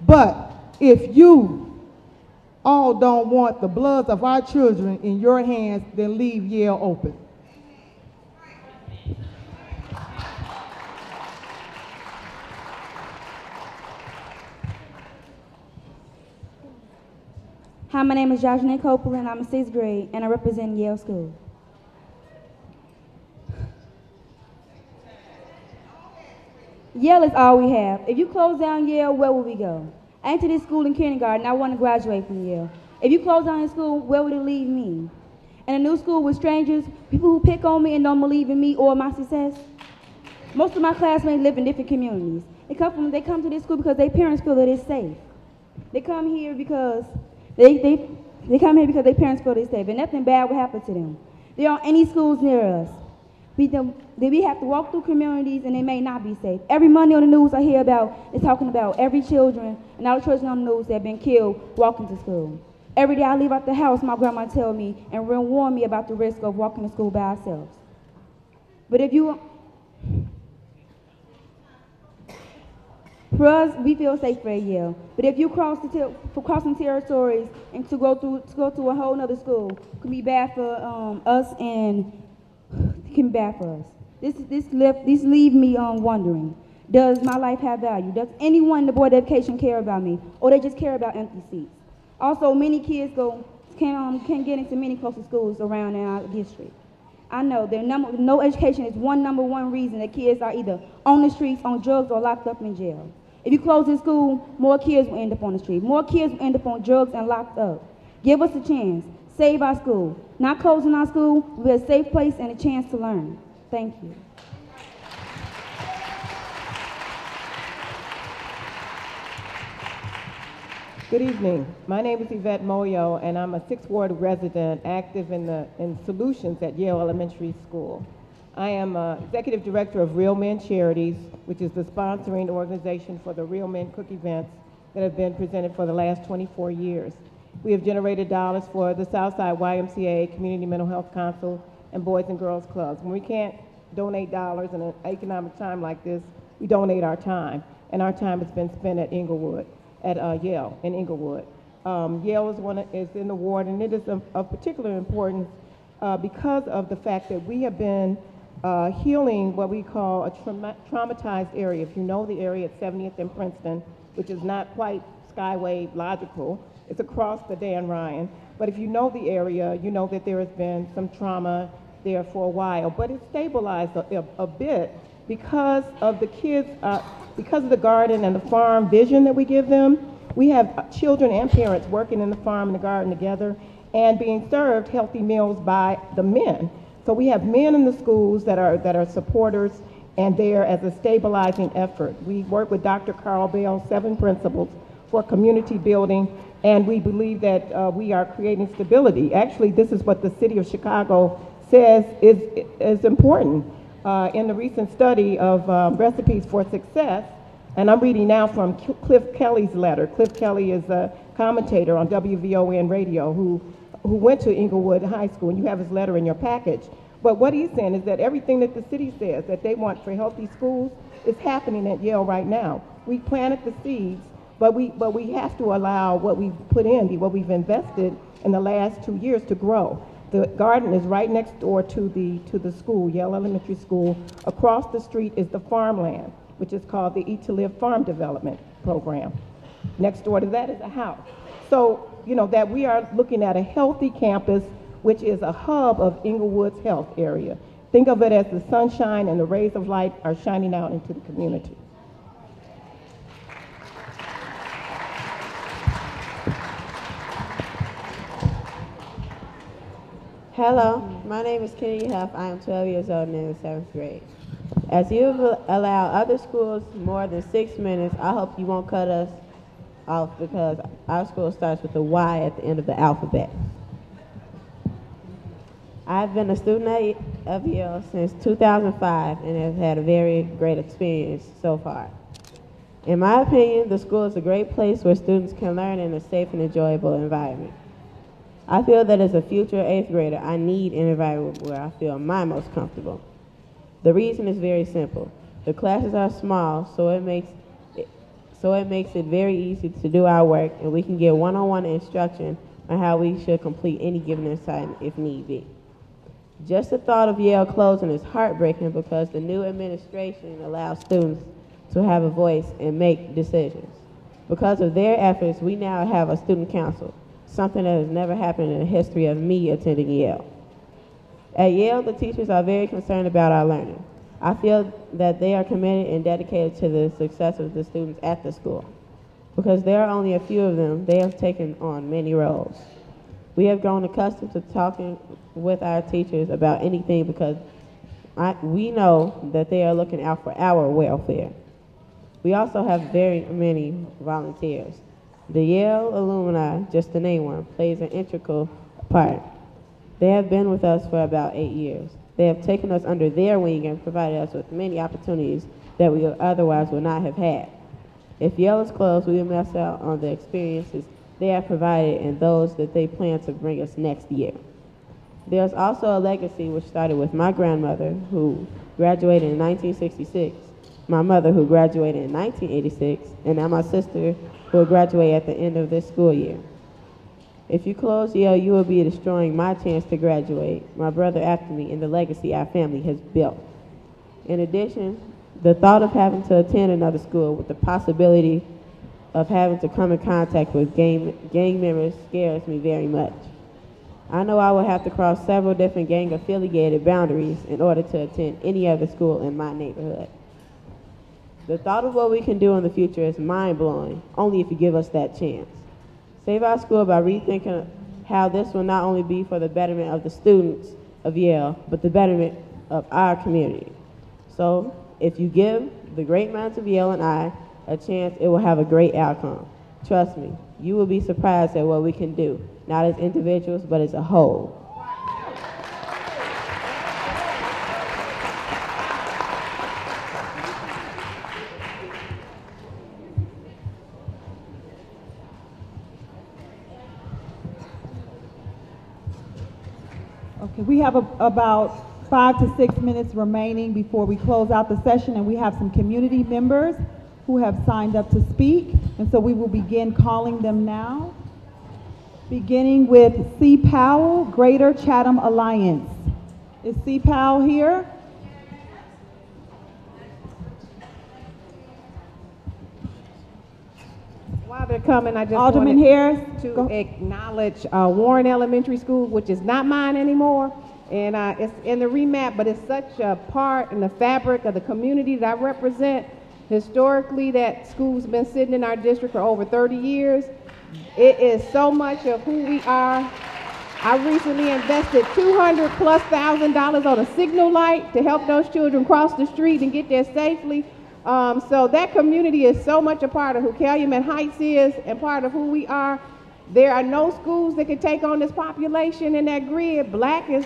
But if you all don't want the blood of our children in your hands, then leave Yale open. Hi, my name is Jajane Copeland. I'm in 6th grade, and I represent Yale School. Yale is all we have. If you close down Yale, where will we go? I entered this school in kindergarten. I want to graduate from Yale. If you close down this school, where would it leave me? In a new school with strangers, people who pick on me and don't believe in me or my success? Most of my classmates live in different communities. They come to this school because their parents feel that it's safe. They come here because they come here because their parents feel it's safe, and nothing bad will happen to them. There aren't any schools near us. We have to walk through communities, and they may not be safe. Every Monday on the news I hear about is talking about every children and all the children on the news that have been killed walking to school. Every day I leave out the house, my grandma tell me and warn me about the risk of walking to school by ourselves. But if you, for us, we feel safe for Yale. But if you for crossing territories and to go to a whole other school, it can be bad for us and it can be bad for us. This leave me wondering, does my life have value? Does anyone in the Board of Education care about me, or they just care about empty seats? Also, many kids can get into many closer schools around in our district. I know no education is number one reason that kids are either on the streets, on drugs, or locked up in jail. If you close this school, more kids will end up on the street. More kids will end up on drugs and locked up. Give us a chance. Save our school. Not closing our school will be a safe place and a chance to learn. Thank you. Good evening. My name is Yvette Moyo, and I'm a 6th Ward resident active in solutions at Yale Elementary School. I am Executive Director of Real Men Charities, which is the sponsoring organization for the Real Men Cook events that have been presented for the last 24 years. We have generated dollars for the Southside YMCA, Community Mental Health Council, and Boys and Girls Clubs. When we can't donate dollars in an economic time like this, we donate our time, and our time has been spent at Inglewood. At Yale in Inglewood. Yale is in the ward, and it is of particular importance because of the fact that we have been healing what we call a traumatized area. If you know the area at 70th and Princeton, which is not quite Skyway logical, it's across the Dan Ryan, but if you know the area, you know that there has been some trauma there for a while, but it's stabilized a bit because of the kids, because of the garden and the farm vision that we give them. We have children and parents working in the farm and the garden together and being served healthy meals by the men. So we have men in the schools that are supporters and there as a stabilizing effort. We work with Dr. Carl Bell's 7 principles for community building, and we believe that we are creating stability. Actually, this is what the city of Chicago says is important. in the recent study of recipes for success, and I'm reading now from Cliff Kelly's letter. Cliff Kelly is a commentator on WVON radio who went to Inglewood High School, and you have his letter in your package. But what he's saying is that everything that the city says that they want for healthy schools is happening at Yale right now. We planted the seeds, but we have to allow what we've put in, what we've invested in the last 2 years to grow. The garden is right next door to the school, Yale Elementary School. Across the street is the farmland, which is called the Eat to Live Farm Development Program. Next door to that is a house. So, you know, that we are looking at a healthy campus, which is a hub of Inglewood's health area. Think of it as the sunshine and the rays of light are shining out into the community. Hello, my name is Kennedy Huff. I am 12 years old and in the 7th grade. As you allow other schools more than 6 minutes, I hope you won't cut us off because our school starts with a Y at the end of the alphabet. I've been a student of Yale since 2005 and have had a very great experience so far. In my opinion, the school is a great place where students can learn in a safe and enjoyable environment. I feel that as a future 8th grader, I need an environment where I feel most comfortable. The reason is very simple. The classes are small, so it makes it very easy to do our work, and we can get one-on-one instruction on how we should complete any given assignment if need be. Just the thought of Yale closing is heartbreaking because the new administration allows students to have a voice and make decisions. Because of their efforts, we now have a student council, something that has never happened in the history of me attending Yale. At Yale, the teachers are very concerned about our learning. I feel that they are committed and dedicated to the success of the students at the school. Because there are only a few of them, they have taken on many roles. We have grown accustomed to talking with our teachers about anything because we know that they are looking out for our welfare. We also have very many volunteers. The Yale alumni, just to name one, plays an integral part. They have been with us for about 8 years. They have taken us under their wing and provided us with many opportunities that we otherwise would not have had. If Yale is closed, we will miss out on the experiences they have provided and those that they plan to bring us next year. There's also a legacy which started with my grandmother, who graduated in 1966, my mother, who graduated in 1986, and now my sister, who will graduate at the end of this school year. If you close Yale, you will be destroying my chance to graduate, my brother after me, and the legacy our family has built. In addition, the thought of having to attend another school with the possibility of having to come in contact with gang members scares me very much. I know I will have to cross several different gang-affiliated boundaries in order to attend any other school in my neighborhood. The thought of what we can do in the future is mind-blowing, only if you give us that chance. Save our school by rethinking how this will not only be for the betterment of the students of Yale, but the betterment of our community. So, if you give the great minds of Yale and I a chance, it will have a great outcome. Trust me, you will be surprised at what we can do, not as individuals, but as a whole. Okay, we have about 5 to 6 minutes remaining before we close out the session, and we have some community members who have signed up to speak, and so we will begin calling them now. Beginning with C. Powell, Greater Chatham Alliance. Is C. Powell here? While they're coming, I just Alderman Harris to acknowledge Warren Elementary School, which is not mine anymore, and it's in the remap, but it's such a part in the fabric of the community that I represent. Historically, that school's been sitting in our district for over 30 years. It is so much of who we are. I recently invested $200,000+ on a signal light to help those children cross the street and get there safely. So that community is so much a part of who Calumet Heights is and part of who we are. There are no schools that can take on this population in that grid. Black is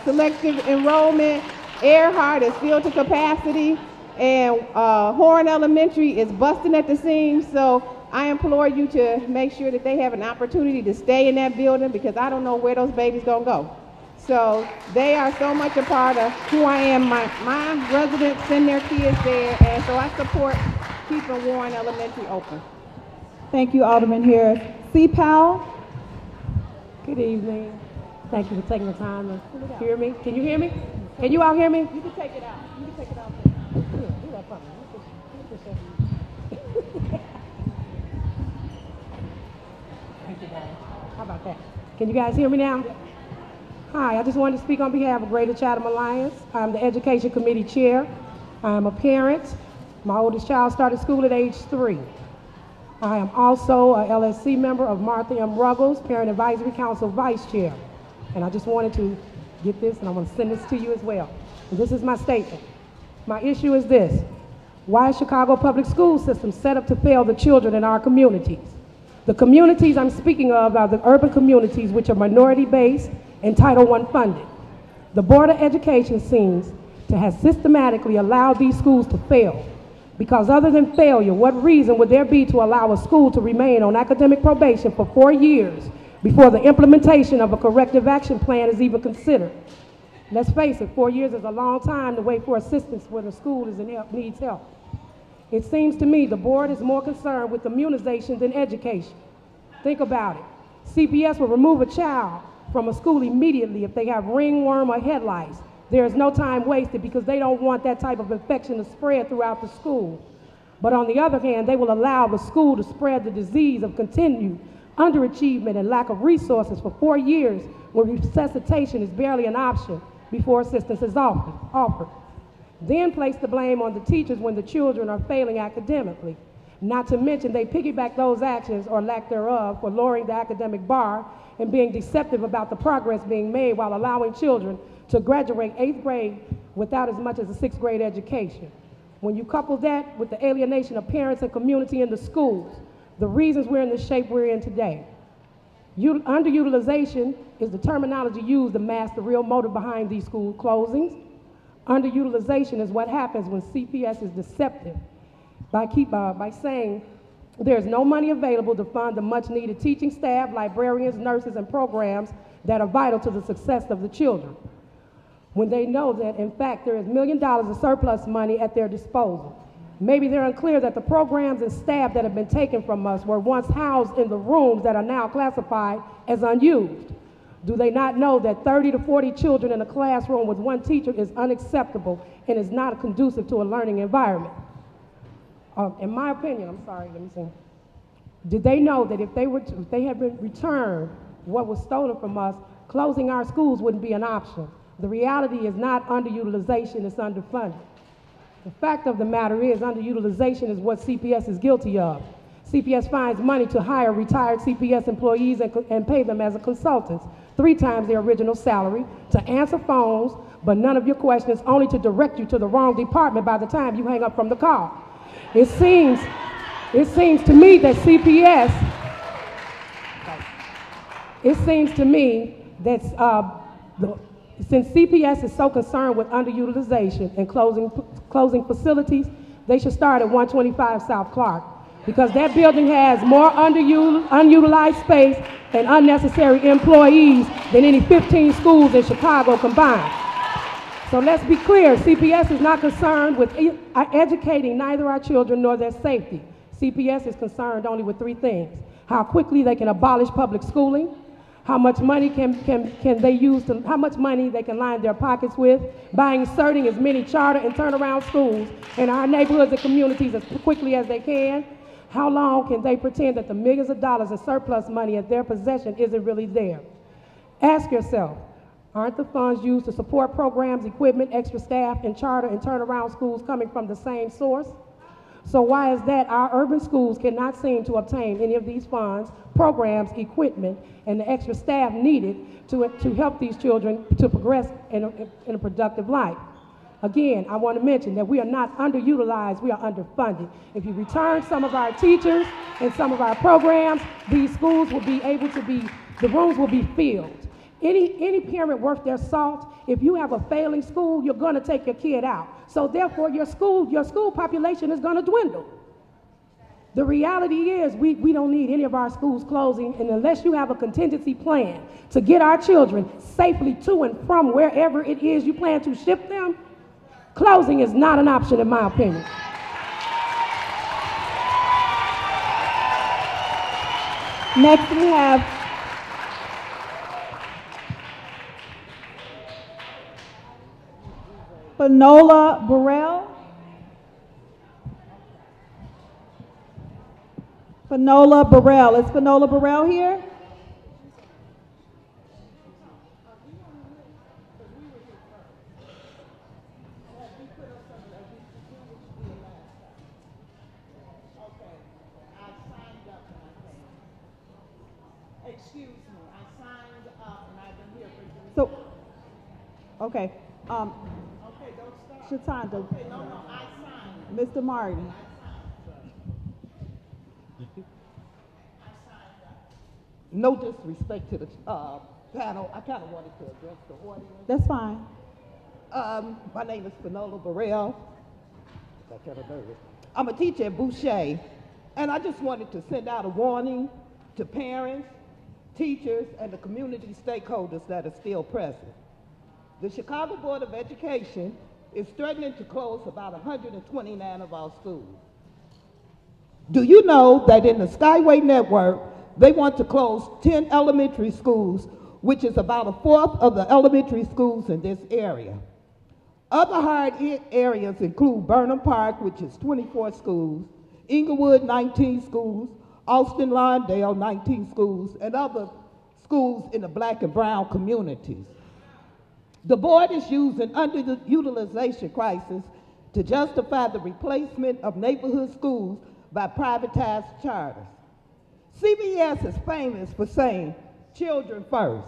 selective enrollment. Earhart is filled to capacity, and Horn Elementary is busting at the seams. So I implore you to make sure that they have an opportunity to stay in that building, because I don't know where those babies gonna go. So they are so much a part of who I am. My residents send their kids there, and so I support keeping Warren Elementary open. Thank you, Alderman Harris. C. Powell. Good evening. Thank you for taking the time to hear me. Can you hear me? Can you all hear me? You can take it out. You can take it out. Do that for me. Thank you, guys. How about that? Can you guys hear me now? Hi, I just wanted to speak on behalf of Greater Chatham Alliance. I'm the Education Committee Chair. I'm a parent. My oldest child started school at age 3. I am also a LSC member of Martha M. Ruggles, Parent Advisory Council Vice Chair. And I just wanted to get this, and I'm going to send this to you as well. And this is my statement. My issue is this: why is Chicago public school system set up to fail the children in our communities? The communities I'm speaking of are the urban communities, which are minority-based and Title I funded. The Board of Education seems to have systematically allowed these schools to fail, because other than failure, what reason would there be to allow a school to remain on academic probation for 4 years before the implementation of a corrective action plan is even considered? Let's face it, 4 years is a long time to wait for assistance when the school needs help. It seems to me the board is more concerned with immunization than education. Think about it. CPS will remove a child from a school immediately if they have ringworm or head lice. There is no time wasted, because they don't want that type of infection to spread throughout the school. But on the other hand, they will allow the school to spread the disease of continued underachievement and lack of resources for 4 years, when resuscitation is barely an option before assistance is offered. Then place the blame on the teachers when the children are failing academically. Not to mention they piggyback those actions, or lack thereof, for lowering the academic bar and being deceptive about the progress being made, while allowing children to graduate 8th grade without as much as a 6th grade education. When you couple that with the alienation of parents and community in the schools, the reasons we're in the shape we're in today. Underutilization is the terminology used to mask the real motive behind these school closings. Underutilization is what happens when CPS is deceptive by saying there's no money available to fund the much needed teaching staff, librarians, nurses, and programs that are vital to the success of the children, when they know that, in fact, there is $1 million of surplus money at their disposal. Maybe they're unclear that the programs and staff that have been taken from us were once housed in the rooms that are now classified as unused. Do they not know that 30 to 40 children in a classroom with one teacher is unacceptable and is not conducive to a learning environment? In my opinion, I'm sorry, let me see. Did they know that if they had been returned what was stolen from us, closing our schools wouldn't be an option? The reality is not underutilization, it's underfunding. The fact of the matter is underutilization is what CPS is guilty of. CPS finds money to hire retired CPS employees and pay them as a consultants, 3 times their original salary, to answer phones, but none of your questions, only to direct you to the wrong department by the time you hang up from the call. It seems to me that since CPS is so concerned with underutilization and closing facilities, they should start at 125 South Clark, because that building has more unutilized space and unnecessary employees than any 15 schools in Chicago combined. So let's be clear, CPS is not concerned with educating neither our children nor their safety. CPS is concerned only with 3 things: how quickly they can abolish public schooling, how much money how much money they can line their pockets with by inserting as many charter and turnaround schools in our neighborhoods and communities as quickly as they can. How long can they pretend that the millions of dollars in surplus money at their possession isn't really there? Ask yourself, aren't the funds used to support programs, equipment, extra staff, and charter and turnaround schools coming from the same source? So why is that our urban schools cannot seem to obtain any of these funds, programs, equipment, and the extra staff needed to help these children to progress in a productive life? Again, I want to mention that we are not underutilized, we are underfunded. If you return some of our teachers and some of our programs, these schools will be able to the rooms will be filled. Any parent worth their salt, if you have a failing school, you're going to take your kid out. So therefore, your school population is going to dwindle. The reality is we don't need any of our schools closing, and unless you have a contingency plan to get our children safely to and from wherever it is you plan to ship them, closing is not an option in my opinion. Next we have Finola Burrell. Finola Burrell. Is Finola Burrell here? Excuse me, I signed up and I've been here for So, okay. Okay, don't start. Shatanda. Okay, no, I signed. Mr. Martin. No disrespect to the panel, I kind of wanted to address the audience. That's fine. My name is Finola Burrell. I'm a teacher at Boucher, and I just wanted to send out a warning to parents, teachers, and the community stakeholders that are still present. The Chicago Board of Education is threatening to close about 129 of our schools. Do you know that in the Skyway network, they want to close 10 elementary schools, which is about a fourth of the elementary schools in this area. Other hard-hit areas include Burnham Park, which is 24 schools, Inglewood, 19 schools, Austin Lawndale, 19 schools, and other schools in the black and brown communities. The board is using underutilization crisis to justify the replacement of neighborhood schools by privatized charters. CPS is famous for saying, children first.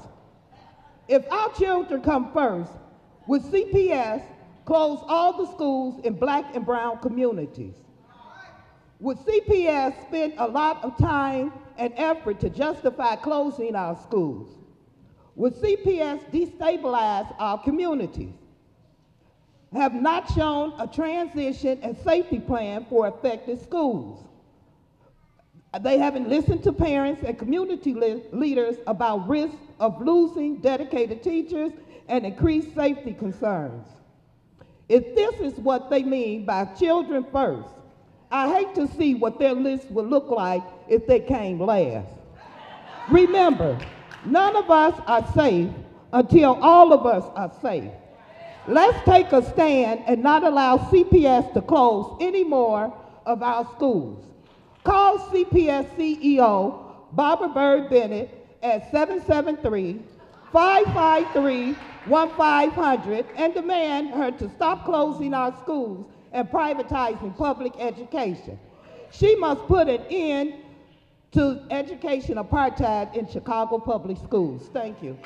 If our children come first, would CPS close all the schools in black and brown communities? Would CPS spend a lot of time and effort to justify closing our schools? Would CPS destabilize our communities? Have not shown a transition and safety plan for affected schools. They haven't listened to parents and community leaders about risk of losing dedicated teachers and increased safety concerns. If this is what they mean by children first, I hate to see what their list would look like if they came last. Remember, none of us are safe until all of us are safe. Let's take a stand and not allow CPS to close any more of our schools. Call CPS CEO Barbara Bird Bennett at 773-553-1500 and demand her to stop closing our schools and privatizing public education. She must put an end to education apartheid in Chicago public schools. Thank you.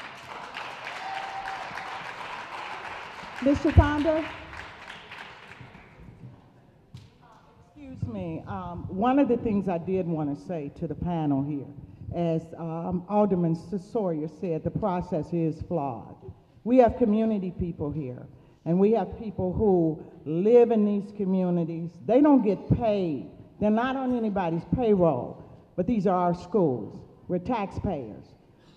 Ms. Shatanda? Excuse me. One of the things I did want to say to the panel here, as Alderman Sawyer said, the process is flawed. We have community people here, and we have people who live in these communities. They don't get paid. They're not on anybody's payroll, but these are our schools. We're taxpayers.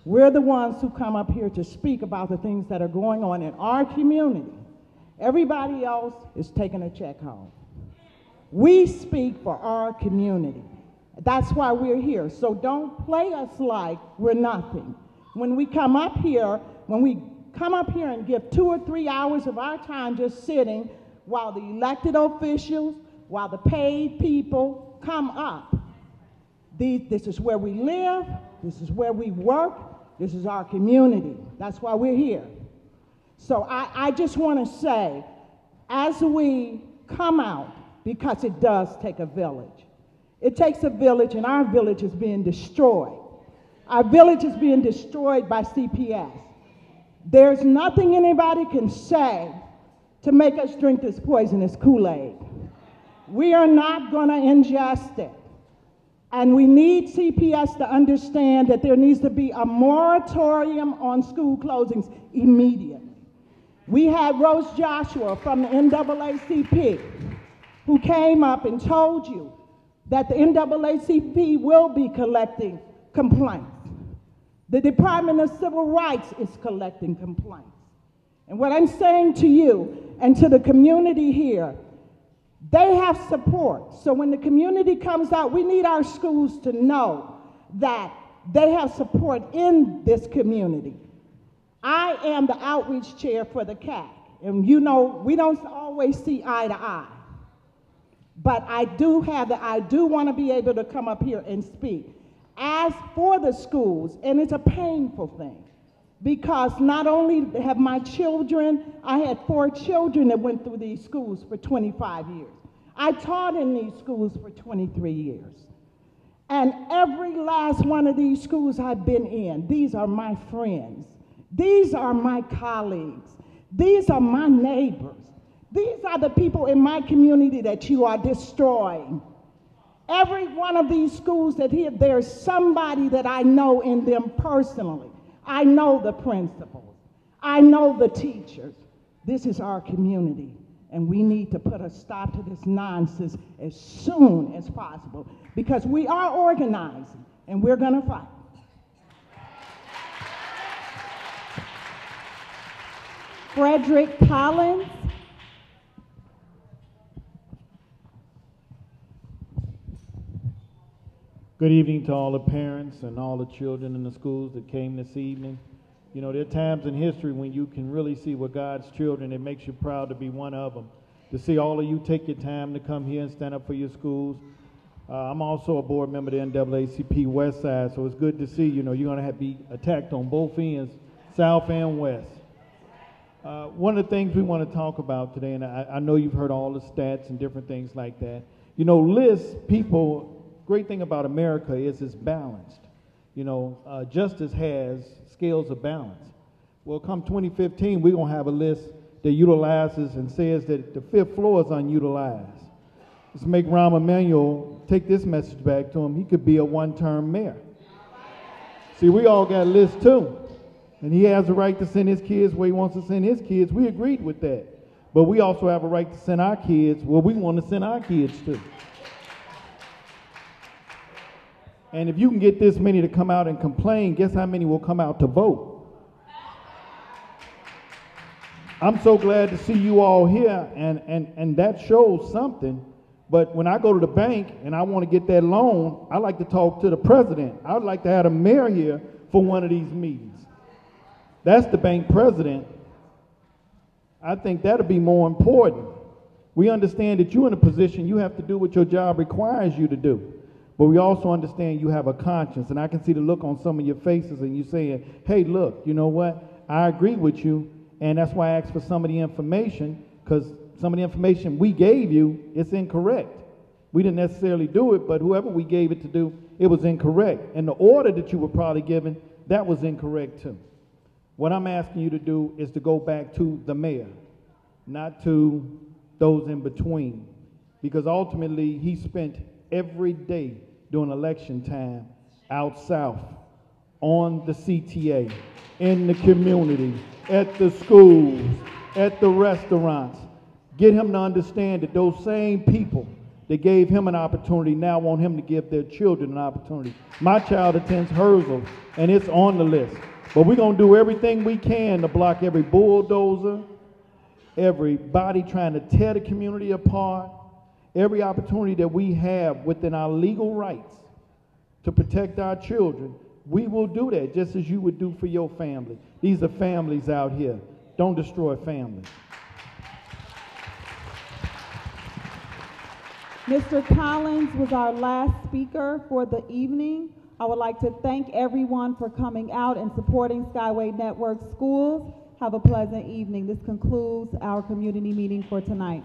We're the ones who come up here to speak about the things that are going on in our community. Everybody else is taking a check home. We speak for our community. That's why we're here. So don't play us like we're nothing. When we come up here and give 2 or 3 hours of our time just sitting while the elected officials, while the paid people come up, this is where we live, this is where we work, this is our community. That's why we're here. So I just want to say, as we come out, because it does take a village. It takes a village, and our village is being destroyed. Our village is being destroyed by CPS. There's nothing anybody can say to make us drink this poisonous Kool-Aid. We are not going to ingest it. And we need CPS to understand that there needs to be a moratorium on school closings immediately. We had Rose Joshua from the NAACP who came up and told you that the NAACP will be collecting complaints. The Department of Civil Rights is collecting complaints. And what I'm saying to you and to the community here, they have support. So when the community comes out, we need our schools to know that they have support in this community. I am the outreach chair for the CAC. And you know, we don't always see eye to eye. But I do want to be able to come up here and speak. As for the schools, and it's a painful thing, because not only have my children, I had 4 children that went through these schools for 25 years. I taught in these schools for 23 years. And every last one of these schools I've been in, these are my friends. These are my colleagues. These are my neighbors. These are the people in my community that you are destroying. Every one of these schools that here, there's somebody that I know in them personally. I know the principals. I know the teachers. This is our community, and we need to put a stop to this nonsense as soon as possible, because we are organizing, and we're going to fight. Frederick Collins. Good evening to all the parents and all the children in the schools that came this evening. You know, there are times in history when you can really see what God's children, it makes you proud to be one of them. To see all of you take your time to come here and stand up for your schools. I'm also a board member of the NAACP West Side, so it's good to see, you know, you're going to be attacked on both ends, South and West. One of the things we want to talk about today, and I know you've heard all the stats and different things like that. You know, lists, people, great thing about America is it's balanced. You know, justice has scales of balance. Well, come 2015, we're going to have a list that utilizes and says that the 5th floor is unutilized. Let's make Rahm Emanuel take this message back to him. He could be a one-term mayor. See, we all got lists too. And he has the right to send his kids where he wants to send his kids. We agreed with that. But we also have a right to send our kids where we want to send our kids to. And if you can get this many to come out and complain, guess how many will come out to vote? I'm so glad to see you all here, and that shows something. But when I go to the bank and I want to get that loan, I like to talk to the president. I would like to have a mayor here for one of these meetings. That's the bank president. I think that'll be more important. We understand that you're in a position you have to do what your job requires you to do. But we also understand you have a conscience, and I can see the look on some of your faces and you saying, hey, look, you know what? I agree with you, and that's why I asked for some of the information, because some of the information we gave you, it's incorrect. We didn't necessarily do it, but whoever we gave it to do, it was incorrect. And the order that you were probably given, that was incorrect too. What I'm asking you to do is to go back to the mayor, not to those in between, because ultimately he spent every day during election time out south on the CTA, in the community, at the schools, at the restaurants. Get him to understand that those same people that gave him an opportunity now want him to give their children an opportunity. My child attends Herzl, and it's on the list. But we're going to do everything we can to block every bulldozer, everybody trying to tear the community apart, every opportunity that we have within our legal rights to protect our children. We will do that just as you would do for your family. These are families out here. Don't destroy families. Mr. Collins was our last speaker for the evening. I would like to thank everyone for coming out and supporting Skyway Network Schools. Have a pleasant evening. This concludes our community meeting for tonight.